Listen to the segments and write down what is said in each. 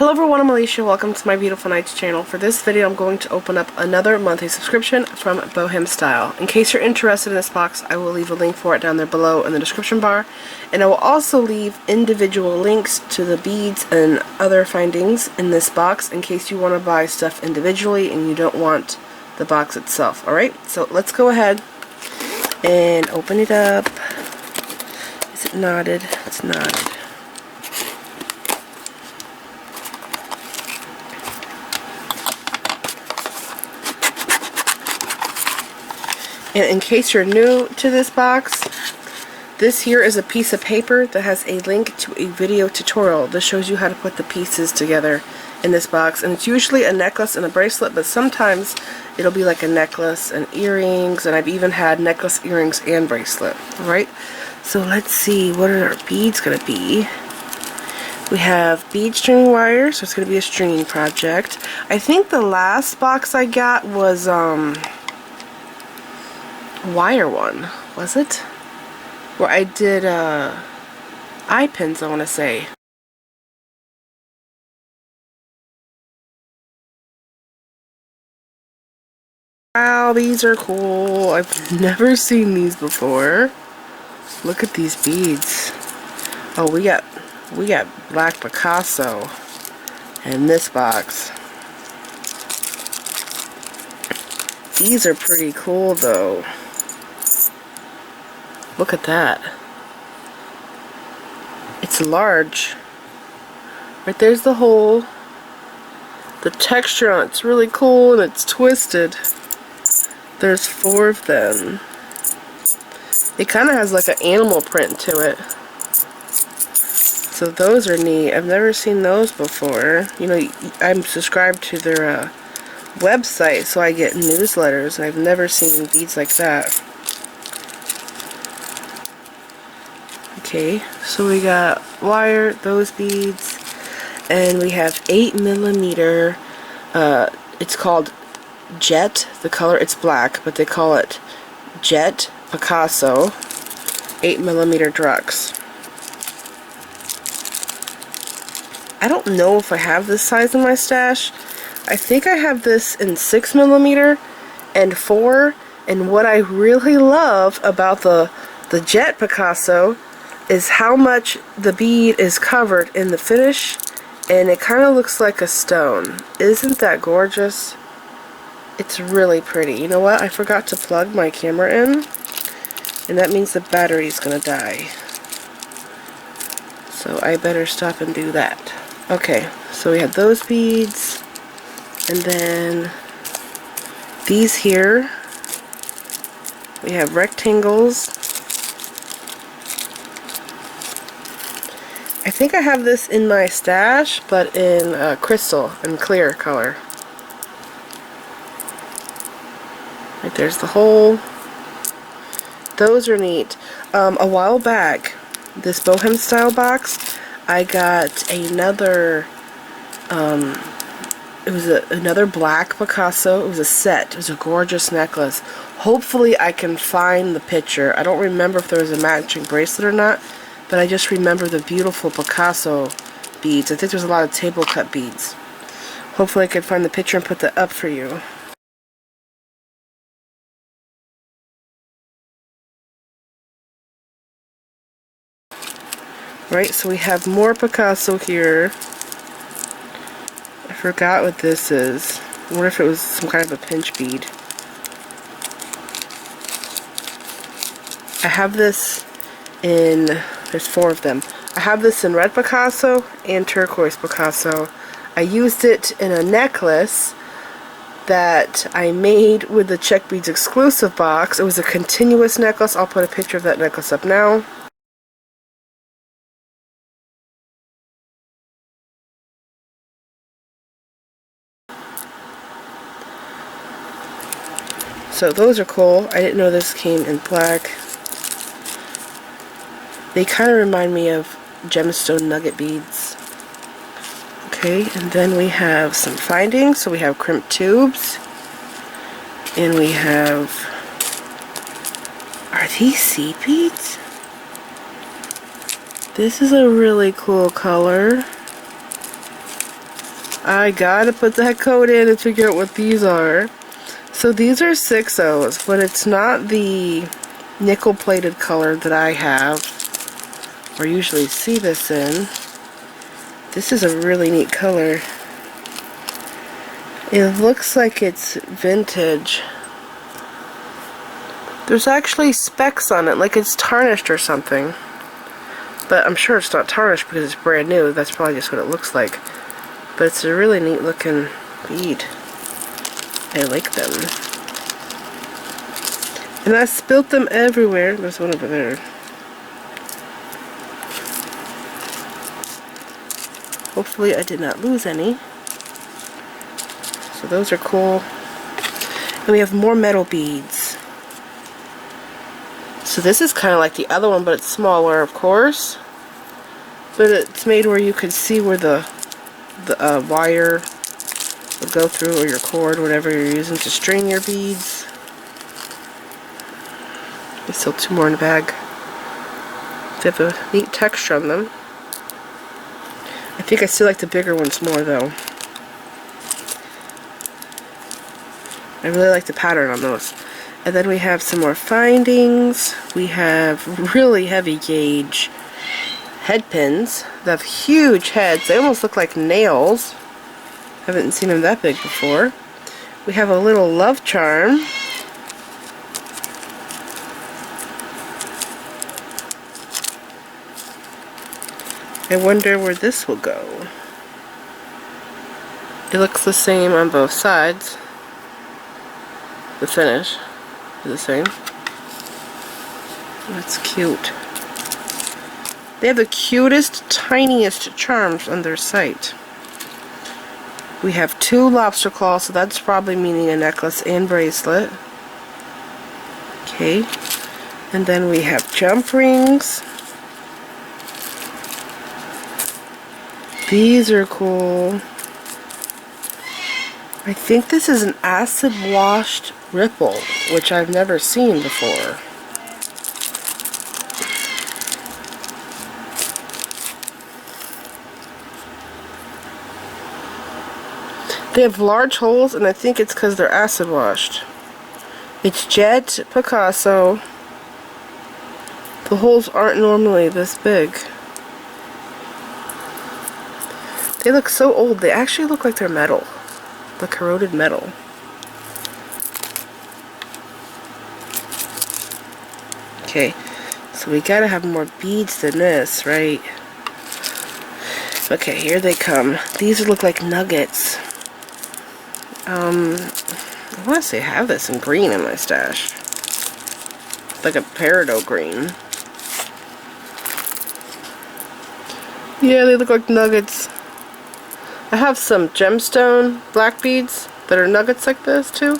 Hello everyone, I'm Alicia. Welcome to my Beautiful Nights channel. For this video, I'm going to open up another monthly subscription from BohemStyle. In case you're interested in this box, I will leave a link for it down there below in the description bar. And I will also leave individual links to the beads and other findings in this box in case you want to buy stuff individually and you don't want the box itself. Alright, so let's go ahead and open it up. Is it knotted? It's knotted. And in case you're new to this box, this here is a piece of paper that has a link to a video tutorial that shows you how to put the pieces together in this box. And it's usually a necklace and a bracelet, but sometimes it'll be like a necklace and earrings, and I've even had necklace, earrings, and bracelet. Alright, so let's see, what are our beads going to be? We have bead string wire, so it's going to be a stringing project. I think the last box I got was, wire one, was it? Where I did eye pins, I want to say. Wow, these are cool. I've never seen these before. Look at these beads. Oh, we got black Picasso in this box. These are pretty cool though. Look at that. It's large. Right there's the hole. The texture on it's really cool and it's twisted. There's 4 of them. It kind of has like an animal print to it. So those are neat. I've never seen those before. You know, I'm subscribed to their website, so I get newsletters. I've never seen beads like that. Okay, so we got wire, those beads, and we have 8mm. It's called Jet. The color, it's black, but they call it Jet Picasso 8mm Drux. I don't know if I have this size in my stash. I think I have this in 6mm and 4. And what I really love about the Jet Picasso is how much the bead is covered in the finish, and it kind of looks like a stone. Isn't that gorgeous? It's really pretty. You know what? I forgot to plug my camera in, and that means the battery's gonna die. So I better stop and do that. Okay, so we have those beads, and then these here. We have rectangles. I think I have this in my stash, but in crystal and clear color. Right there's the hole. Those are neat. A while back, this BohemStyle box, I got another, it was another black Picasso. It was a set. It was a gorgeous necklace. Hopefully I can find the picture. I don't remember if there was a matching bracelet or not, but I just remember the beautiful Picasso beads. I think there's a lot of table cut beads. Hopefully I can find the picture and put that up for you. Right, so we have more Picasso here. I forgot what this is. I wonder if it was some kind of a pinch bead. I have this in, there's 4 of them. I have this in red Picasso and turquoise Picasso. I used it in a necklace that I made with the Czech Beads exclusive box. It was a continuous necklace. I'll put a picture of that necklace up now. So those are cool. I didn't know this came in black. They kind of remind me of gemstone nugget beads. Okay, and then we have some findings. So we have crimped tubes. And we have... Are these seed beads? This is a really cool color. I gotta put the heck code in and figure out what these are. So these are 6/0s, but it's not the nickel plated color that I have or usually see this in. This is a really neat color. It looks like it's vintage. There's actually specks on it, like it's tarnished or something. But I'm sure it's not tarnished because it's brand new. That's probably just what it looks like. But it's a really neat looking bead. I like them. And I spilt them everywhere. There's one over there. Hopefully I did not lose any. So those are cool. And we have more metal beads. So this is kind of like the other one, but it's smaller, of course. But it's made where you could see where the wire would go through, or your cord, whatever you're using to string your beads. There's still 2 more in the bag. They have a neat texture on them. I think I still like the bigger ones more, though. I really like the pattern on those. And then we have some more findings. We have really heavy gauge head pins. They have huge heads. They almost look like nails. Haven't seen them that big before. We have a little love charm. I wonder where this will go. It looks the same on both sides. The finish is the same. That's cute. They have the cutest, tiniest charms on their site. We have 2 lobster claws, so that's probably meaning a necklace and bracelet. Okay. And then we have jump rings. These are cool. I think this is an acid washed ripple, which I've never seen before. They have large holes, and I think it's because they're acid washed. It's Jet Picasso. The holes aren't normally this big. They look so old. They actually look like they're metal. The corroded metal. Okay, so we gotta have more beads than this, right? Okay, here they come. These look like nuggets. I want to say I have this in green in my stash. Like a peridot green. Yeah, they look like nuggets. I have some gemstone black beads that are nuggets like this too.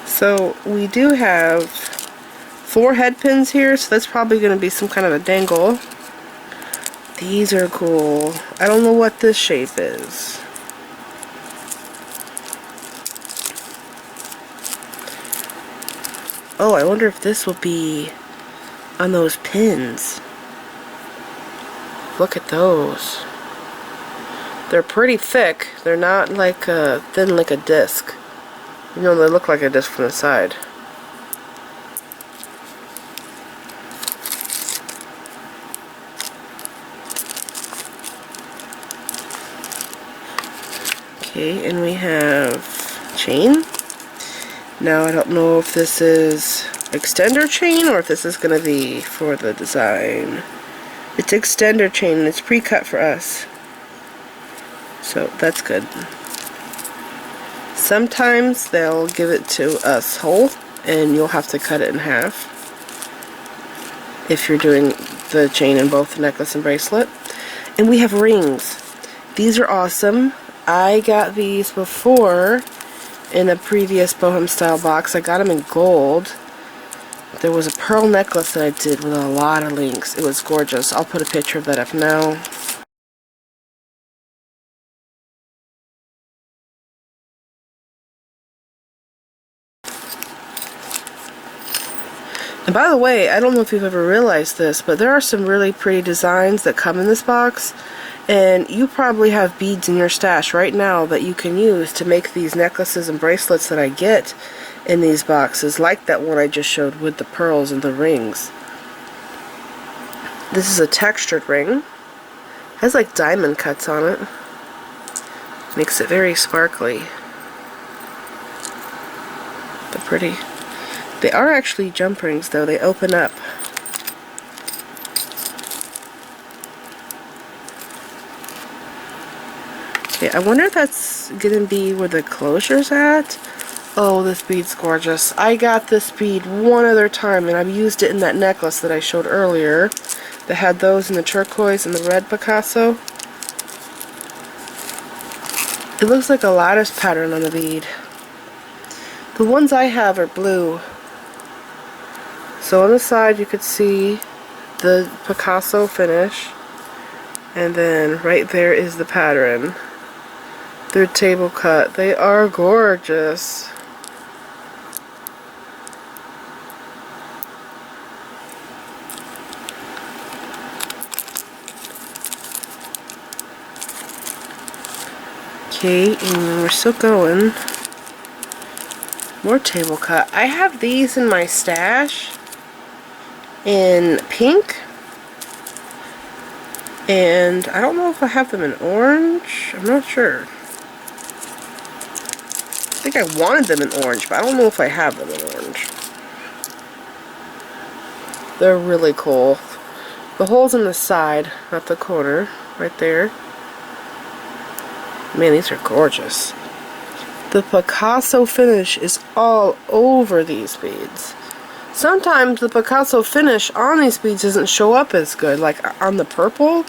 So we do have 4 head pins here, so that's probably going to be some kind of a dangle. These are cool. I don't know what this shape is. Oh, I wonder if this will be on those pins. Look at those. They're pretty thick. They're not like thin like a disc. You know, they look like a disc from the side. Okay, and we have chain. Now I don't know if this is extender chain or if this is going to be for the design. It's extender chain and it's pre-cut for us. So that's good. Sometimes they'll give it to us whole and you'll have to cut it in half if you're doing the chain in both the necklace and bracelet. And we have rings. These are awesome. I got these before in a previous BohemStyle box. I got them in gold. There was a pearl necklace that I did with a lot of links. It was gorgeous. I'll put a picture of that up now. And by the way, I don't know if you've ever realized this, but there are some really pretty designs that come in this box, and you probably have beads in your stash right now that you can use to make these necklaces and bracelets that I get in these boxes, like that one I just showed with the pearls and the rings. This is a textured ring. It has like diamond cuts on it. Makes it very sparkly. But pretty. They are actually jump rings though, they open up. Okay, I wonder if that's gonna be where the closure's at. Oh, this bead's gorgeous. I got this bead one other time and I've used it in that necklace that I showed earlier that had those in the turquoise and the red Picasso. It looks like a lattice pattern on the bead. The ones I have are blue. So on the side you could see the Picasso finish, and then right there is the pattern. They're table cut. They are gorgeous. Okay, and we're still going. More table cut. I have these in my stash in pink, and I don't know if I have them in orange. I'm not sure. I think I wanted them in orange, but I don't know if I have them in orange. They're really cool. The hole's in the side, not the corner, right there. Man, these are gorgeous. The Picasso finish is all over these beads. Sometimes the Picasso finish on these beads doesn't show up as good. Like on the purple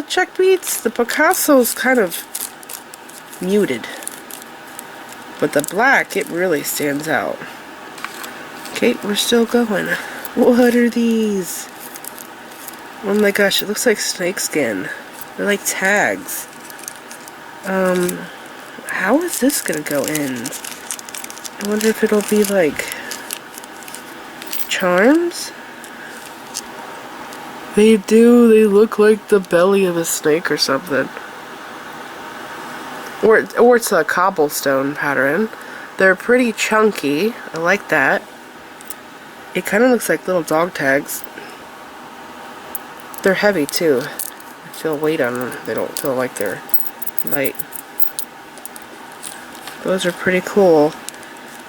Czech beads, the Picasso's kind of muted. But the black, it really stands out. Okay, we're still going. What are these? Oh my gosh, it looks like snakeskin. They're like tags. How is this gonna go in? I wonder if it'll be like charms? They do, they look like the belly of a snake or something. Or it's a cobblestone pattern. They're pretty chunky. I like that. It kind of looks like little dog tags. They're heavy too. I feel weight on them. They don't feel like they're light. Those are pretty cool.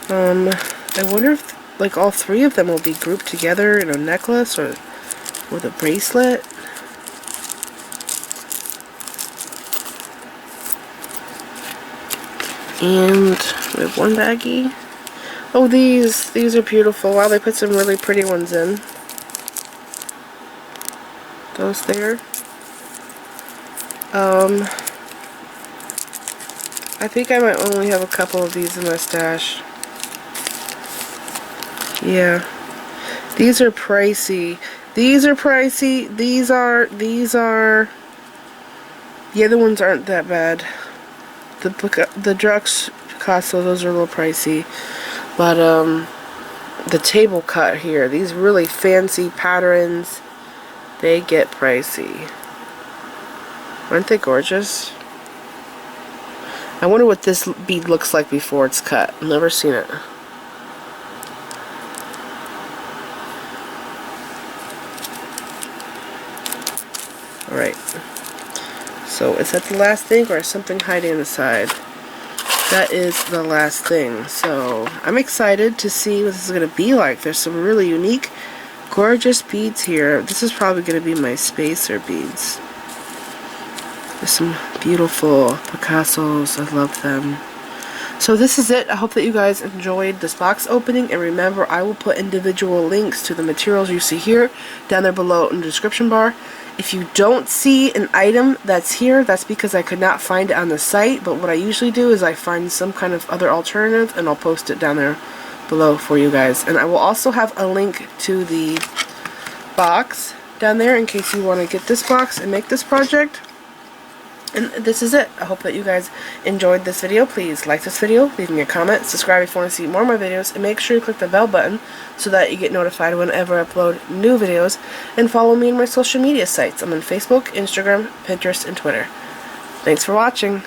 I wonder if like all three of them will be grouped together in a necklace or with a bracelet. And we have one baggie. Oh, these are beautiful. Wow, they put some really pretty ones in. Those there. I think I might only have a couple of these in my stash. Yeah. These are pricey. These are pricey. These are. The other ones aren't that bad. The Drux Picasso, those are a little pricey. But, the table cut here, these really fancy patterns, they get pricey. Aren't they gorgeous? I wonder what this bead looks like before it's cut. I've never seen it. Alright. So is that the last thing, or is something hiding on the side? That is the last thing. So I'm excited to see what this is going to be like. There's some really unique, gorgeous beads here. This is probably going to be my spacer beads. There's some beautiful Picassos. I love them. So this is it. I hope that you guys enjoyed this box opening, and remember, I will put individual links to the materials you see here down there below in the description bar. If you don't see an item that's here, that's because I could not find it on the site, but what I usually do is I find some kind of other alternative and I'll post it down there below for you guys. And I will also have a link to the box down there in case you want to get this box and make this project. And this is it. I hope that you guys enjoyed this video. Please like this video, leave me a comment, subscribe if you want to see more of my videos, and make sure you click the bell button so that you get notified whenever I upload new videos. And follow me on my social media sites. I'm on Facebook, Instagram, Pinterest, and Twitter. Thanks for watching.